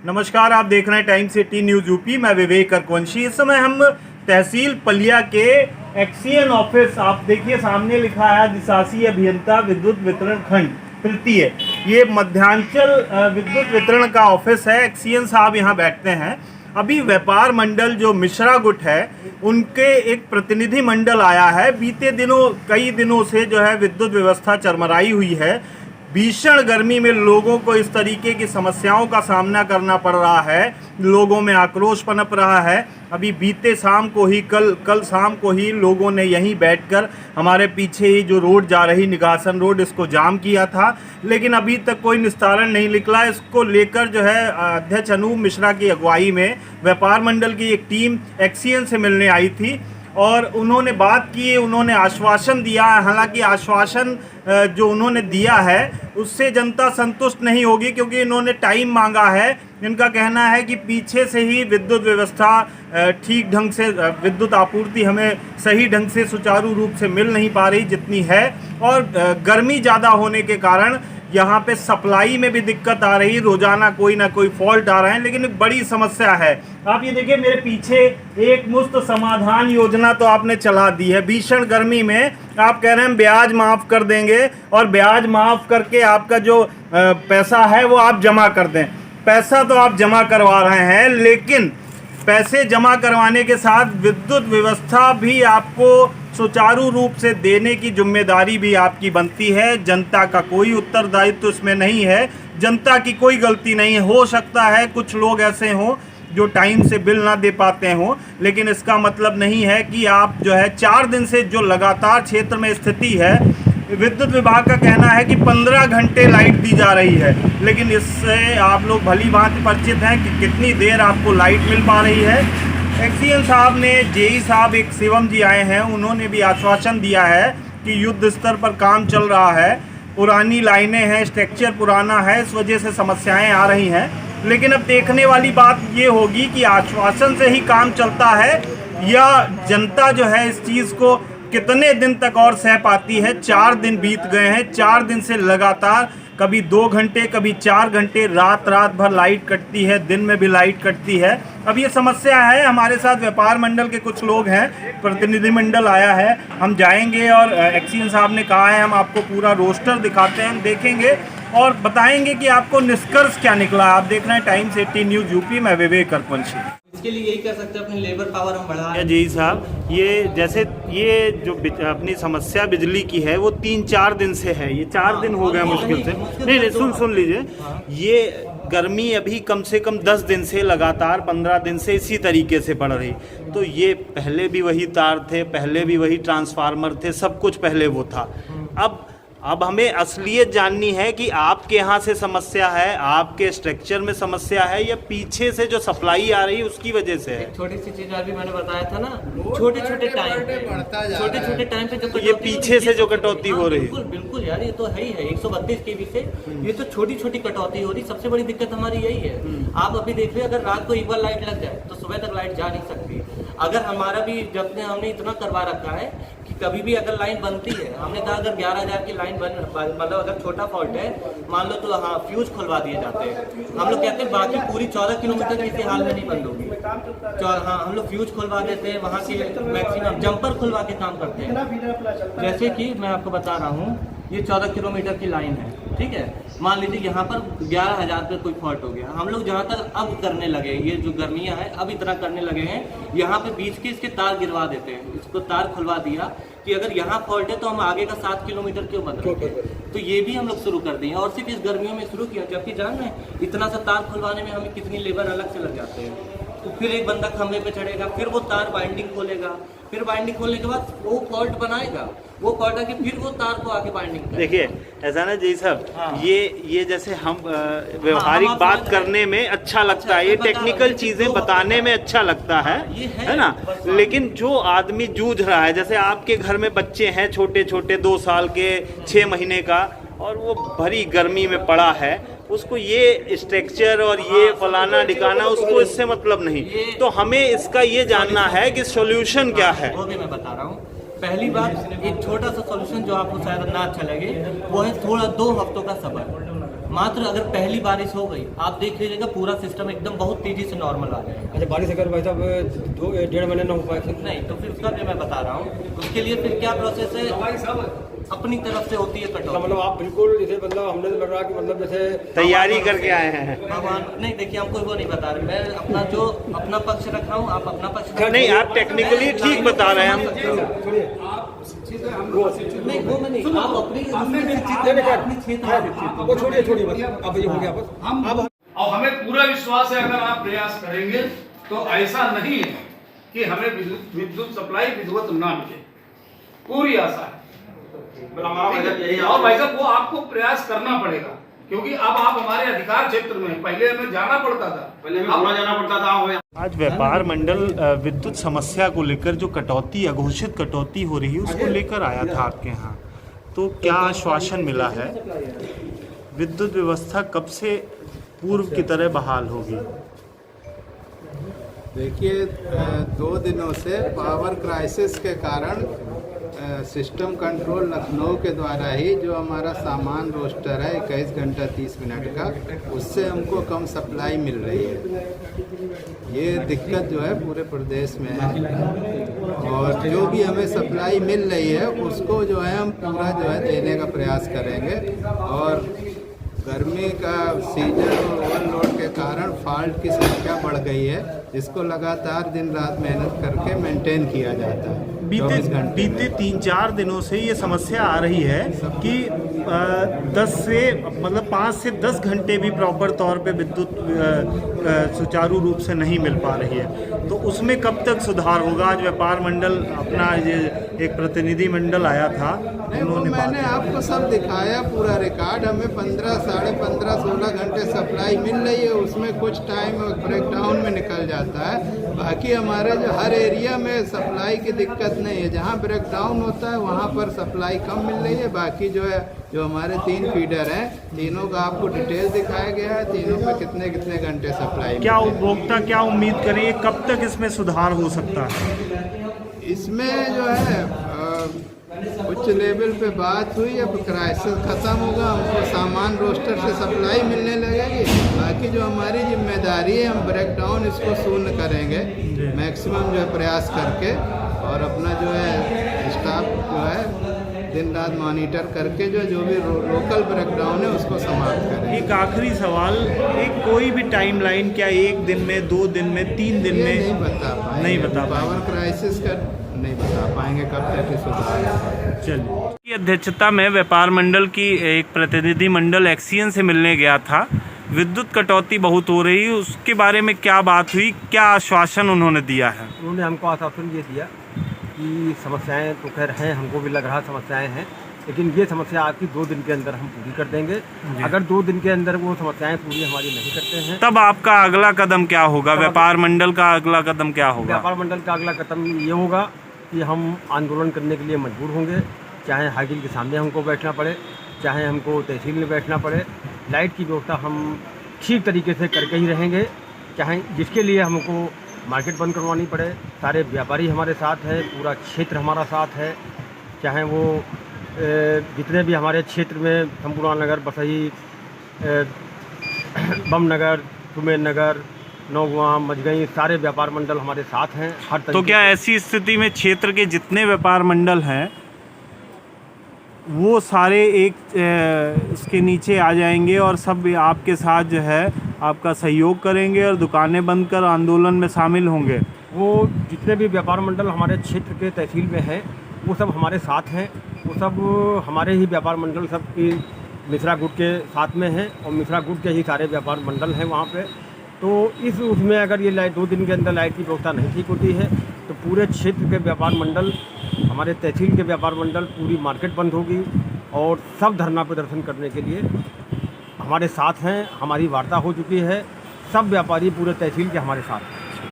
नमस्कार, आप देख रहे हैं टाइम्स 18 न्यूज़ यूपी। मैं विवेक करकवंशी। इस समय हम तहसील पलिया के एक्सीएन ऑफिस, आप देखिए सामने लिखा है अधिशासी अभियंता विद्युत वितरण खंड तृतीय। ये मध्यांचल विद्युत वितरण का ऑफिस है। एक्सीएन साहब यहाँ बैठते हैं। अभी व्यापार मंडल जो मिश्रा गुट है उनके एक प्रतिनिधि मंडल आया है। बीते दिनों कई दिनों से जो है विद्युत व्यवस्था चरमराई हुई है। भीषण गर्मी में लोगों को इस तरीके की समस्याओं का सामना करना पड़ रहा है। लोगों में आक्रोश पनप रहा है। अभी बीते शाम को ही कल शाम को ही लोगों ने यहीं बैठकर हमारे पीछे ही जो रोड जा रही निगासन रोड, इसको जाम किया था, लेकिन अभी तक कोई निस्तारण नहीं निकला। इसको लेकर जो है अध्यक्ष अनूप मिश्रा की अगुवाई में व्यापार मंडल की एक टीम एक्सीएन से मिलने आई थी और उन्होंने बात की, उन्होंने आश्वासन दिया। हालांकि आश्वासन जो उन्होंने दिया है उससे जनता संतुष्ट नहीं होगी, क्योंकि इन्होंने टाइम मांगा है। इनका कहना है कि पीछे से ही विद्युत व्यवस्था ठीक ढंग से, विद्युत आपूर्ति हमें सही ढंग से सुचारू रूप से मिल नहीं पा रही जितनी है, और गर्मी ज़्यादा होने के कारण यहाँ पे सप्लाई में भी दिक्कत आ रही। रोजाना कोई ना कोई फॉल्ट आ रहे हैं, लेकिन एक बड़ी समस्या है। आप ये देखिए मेरे पीछे एक मुफ्त समाधान योजना तो आपने चला दी है। भीषण गर्मी में आप कह रहे हैं ब्याज माफ़ कर देंगे और ब्याज माफ़ करके आपका जो पैसा है वो आप जमा कर दें। पैसा तो आप जमा करवा रहे हैं, लेकिन पैसे जमा करवाने के साथ विद्युत व्यवस्था भी आपको सुचारू रूप से देने की जिम्मेदारी भी आपकी बनती है। जनता का कोई उत्तरदायित्व इसमें नहीं है, जनता की कोई गलती नहीं है। हो सकता है कुछ लोग ऐसे हों जो टाइम से बिल ना दे पाते हों, लेकिन इसका मतलब नहीं है कि आप जो है 4 दिन से जो लगातार क्षेत्र में स्थिति है, विद्युत विभाग का कहना है कि 15 घंटे लाइट दी जा रही है, लेकिन इससे आप लोग भली भांति परिचित हैं कि कितनी देर आपको लाइट मिल पा रही है। एक्सीएन साहब ने, जेई साहब एक शिवम जी आए हैं, उन्होंने भी आश्वासन दिया है कि युद्ध स्तर पर काम चल रहा है। पुरानी लाइनें हैं, स्ट्रक्चर पुराना है, इस वजह से समस्याएं आ रही हैं। लेकिन अब देखने वाली बात ये होगी कि आश्वासन से ही काम चलता है या जनता जो है इस चीज़ को कितने दिन तक और सह पाती है। 4 दिन बीत गए हैं, 4 दिन से लगातार कभी 2 घंटे कभी 4 घंटे रात भर लाइट कटती है, दिन में भी लाइट कटती है। अब ये समस्या है। हमारे साथ व्यापार मंडल के कुछ लोग हैं, प्रतिनिधि मंडल आया है, हम जाएंगे और एक्सीएन साहब ने कहा है हम आपको पूरा रोस्टर दिखाते हैं, हम देखेंगे और बताएंगे कि आपको निष्कर्ष क्या निकला। आप देख रहे हैं टाइम्स 18 न्यूज़ यूपी। मैं विवेक करकवंशी। इसके लिए यही कर सकते हैं, अपनी लेबर पावर हम बढ़ाएं। जी साहब, ये जैसे ये जो अपनी समस्या बिजली की है वो 3-4 दिन से है। ये 4 दिन हो गए मुश्किल से। नहीं, सुन लीजिए। ये गर्मी अभी कम से कम 10 दिन से लगातार 15 दिन से इसी तरीके से पड़ रही। तो ये पहले भी वही तार थे, पहले भी वही ट्रांसफार्मर थे, सब कुछ पहले वो था। अब हमें असलियत जाननी है कि आपके यहाँ से समस्या है, आपके स्ट्रक्चर में समस्या है, या पीछे से जो सप्लाई आ रही है उसकी वजह से है। छोटी सी चीज अभी मैंने बताया था ना, छोटे छोटे टाइम पे जो ये पीछे से जो कटौती हो रही है, बिल्कुल यार, ये तो है ही है। 132 kV से ये तो छोटी छोटी कटौती हो रही। सबसे बड़ी दिक्कत हमारी यही है। आप अभी देख रहे, अगर रात को एक बार लाइट लग जाए तो सुबह तक लाइट जा नहीं सकती। अगर हमारा भी जब से हमने इतना करवा रखा है कि कभी भी अगर लाइन बनती है, हमने कहा अगर 11,000 की लाइन मतलब अगर छोटा फॉल्ट है मान लो तो हाँ फ्यूज खुलवा दिए जाते हैं। हम लोग कहते हैं बाकी पूरी 14 किलोमीटर किसी हाल में नहीं बंद होगी। हाँ, हम लोग फ्यूज खुलवा देते हैं, वहाँ के मैक्सिमम जंपर खुलवा के काम करते हैं। जैसे कि मैं आपको बता रहा हूँ, ये 14 किलोमीटर की लाइन है, ठीक है। मान लीजिए यहाँ पर 11,000 पे कोई फॉल्ट हो गया। हम लोग जहाँ तक अब करने लगे, ये जो गर्मियाँ हैं अब इतना करने लगे हैं, यहाँ पे बीच के इसके तार गिरवा देते हैं। इसको तार खुलवा दिया कि अगर यहाँ फॉल्ट है तो हम आगे का 7 किलोमीटर क्यों बंद रखें। तो ये भी हम लोग शुरू कर दिए और सिर्फ इस गर्मियों में शुरू किया, जबकि जान रहे हैं इतना सा तार खुलवाने में हमें कितनी लेबर अलग से लग जाते हैं। तो फिर एक बंदा खंभे पे चढ़ेगा, फिर वो तार बाइंडिंग खोलेगा, फिर बाइंडिंग खोलने के बाद वो फॉल्ट बनाएगा, वो फॉल्ट आके फिर वो तार को आके बाइंडिंग करेगा। देखिए ऐसा ना जी साहब, ये जैसे हम व्यवहारिक बात करने में अच्छा लगता है, ये टेक्निकल चीजें बताने में अच्छा लगता है ना। लेकिन जो आदमी जूझ रहा है, जैसे आपके घर में बच्चे हैं छोटे छोटे 2 साल के, 6 महीने का, और वो भरी गर्मी में पड़ा है, उसको ये स्ट्रक्चर और ये फलाना ठिकाना, उसको इससे मतलब नहीं। तो हमें इसका ये जानना है कि सॉल्यूशन क्या है। वो भी मैं बता रहा हूँ। पहली बात, एक छोटा सा सॉल्यूशन जो आपको शायद ना अच्छा लगे, वो है थोड़ा 2 हफ्तों का सब्र। मात्र अगर पहली बारिश हो गई, आप देख लीजिएगा पूरा सिस्टम एकदम बहुत तेजी से नॉर्मल आ जाएगा। अच्छा, बारिश अगर भाई साहब 1.5 महीने ना हो पाए फिर? नहीं, तो फिर उसका भी मैं बता रहा हूँ, उसके लिए फिर क्या प्रोसेस है, अपनी तरफ से होती है कटौती। मतलब आप बिल्कुल जैसे मतलब हमने तो लग रहा कि मतलब जैसे तैयारी करके आए हैं। भगवान नहीं, देखिए हमको वो नहीं बता रहे, मैं अपना जो अपना पक्ष रख रहा हूँ, आप अपना पक्ष रख नहीं, आप टेक्निकली ठीक बता रहे हैं हम। नहीं वो मैं नहीं, आप अपनी वो छोड़िए बस, अब ये हो गया बस। अब और हमें पूरा विश्वास है अगर आप प्रयास करेंगे तो ऐसा नहीं है कि हमें विद्युत सप्लाई विधिवत ना मिले, पूरी आशा है। और भाई साहब वो आपको प्रयास करना पड़ेगा, क्योंकि अब आप हमारे अधिकार क्षेत्र में, पहले हमें जाना पड़ता था, पहले हमें पूरा जाना पड़ता था। आज व्यापार मंडल विद्युत समस्या को लेकर जो कटौती, अघोषित कटौती हो रही है, उसको लेकर आया था आपके यहाँ, तो क्या आश्वासन मिला है? विद्युत व्यवस्था कब से पूर्व की तरह बहाल होगी? देखिए, 2 दिनों से पावर क्राइसिस के कारण सिस्टम कंट्रोल लखनऊ के द्वारा ही जो हमारा सामान रोस्टर है 21 घंटा 30 मिनट का, उससे हमको कम सप्लाई मिल रही है। ये दिक्कत जो है पूरे प्रदेश में है, और जो भी हमें सप्लाई मिल रही है उसको जो है हम पूरा जो है देने का प्रयास करेंगे। और गर्मी का सीजन और ओवरलोड के कारण फॉल्ट की संख्या बढ़ गई है, जिसको लगातार दिन रात मेहनत करके मेंटेन किया जाता है। बीते 3-4 दिनों से ये समस्या आ रही है कि 5 से 10 घंटे भी प्रॉपर तौर पे विद्युत सुचारू रूप से नहीं मिल पा रही है, तो उसमें कब तक सुधार होगा? आज व्यापार मंडल अपना ये एक प्रतिनिधि मंडल आया था, उन्होंने मैंने आपको सब दिखाया, पूरा रिकॉर्ड। हमें 15, साढ़े 15, 16 घंटे सप्लाई मिल रही है, उसमें कुछ टाइम ब्रेकडाउन में निकल जाता है। बाकी हमारे जो हर एरिया में सप्लाई की दिक्कत नहीं है, जहाँ ब्रेकडाउन होता है वहाँ पर सप्लाई कम मिल रही है। बाकी जो है, जो हमारे 3 फीडर हैं, तीनों का आपको डिटेल दिखाया गया है, तीनों पे कितने कितने घंटे सप्लाई। क्या उपभोक्ता क्या उम्मीद करें, कब तक इसमें सुधार हो सकता है? इसमें जो है उच्च लेवल पे बात हुई, अब क्राइसिस खत्म होगा, हमको सामान रोस्टर से सप्लाई मिलने लगेगी। बाकी जो हमारी जिम्मेदारी है, हम ब्रेकडाउन इसको शून्य करेंगे मैक्सिमम जो है प्रयास करके, और अपना जो है स्टाफ जो है दिन रात मॉनिटर करके जो भी लोकल ब्रेकडाउन है उसको समाप्त करें। एक आखिरी सवाल, एक कोई भी टाइम लाइन क्या 1 दिन में, 2 दिन में, 3 दिन में? नहीं बता पाएंगे, पावर क्राइसिस का नहीं बता पाएंगे कब तक ये सुधार। चलिए, अध्यक्षता में व्यापार मंडल की एक प्रतिनिधि मंडल एक्सीएन से मिलने गया था। विद्युत कटौती बहुत हो रही है, उसके बारे में क्या बात हुई, क्या आश्वासन उन्होंने दिया है? उन्होंने हमको आश्वासन ये दिया कि समस्याएं तो खैर हैं, हमको भी लग रहा समस्याएं हैं, लेकिन ये समस्या आपकी 2 दिन के अंदर हम पूरी कर देंगे। अगर 2 दिन के अंदर वो समस्याएं पूरी हमारी नहीं करते हैं, तब आपका अगला कदम क्या होगा? व्यापार मंडल का अगला कदम क्या होगा? व्यापार मंडल का अगला कदम ये होगा कि हम आंदोलन करने के लिए मजबूर होंगे, चाहे हाईकिल के सामने हमको बैठना पड़े, चाहे हमको तहसील में बैठना पड़े। लाइट की व्यवस्था हम ठीक तरीके से करके ही रहेंगे, चाहे जिसके लिए हमको मार्केट बंद करवानी पड़े। सारे व्यापारी हमारे साथ हैं, पूरा क्षेत्र हमारा साथ है, चाहे वो जितने भी हमारे क्षेत्र में शंभूराम नगर, बसई, बम नगर, सुमेर नगर, नौगवा, मजगई, सारे व्यापार मंडल हमारे साथ हैं हर तरीके। तो क्या ऐसी स्थिति में क्षेत्र के जितने व्यापार मंडल हैं वो सारे एक इसके नीचे आ जाएंगे और सब आपके साथ जो है आपका सहयोग करेंगे और दुकानें बंद कर आंदोलन में शामिल होंगे? वो जितने भी व्यापार मंडल हमारे क्षेत्र के तहसील में हैं वो सब हमारे साथ हैं, वो सब हमारे ही व्यापार मंडल सब की मिश्रा गुट के साथ में हैं, और मिश्रा गुट के ही सारे व्यापार मंडल हैं वहाँ पे। तो इस उसमें अगर ये लाइट 2 दिन के अंदर लाइट की व्यवस्था नहीं ठीक होती है तो पूरे क्षेत्र के व्यापार मंडल, हमारे तहसील के व्यापार मंडल, पूरी मार्केट बंद होगी, और सब धरना प्रदर्शन करने के लिए हमारे साथ हैं। हमारी वार्ता हो चुकी है, सब व्यापारी पूरे तहसील के हमारे साथ हैं।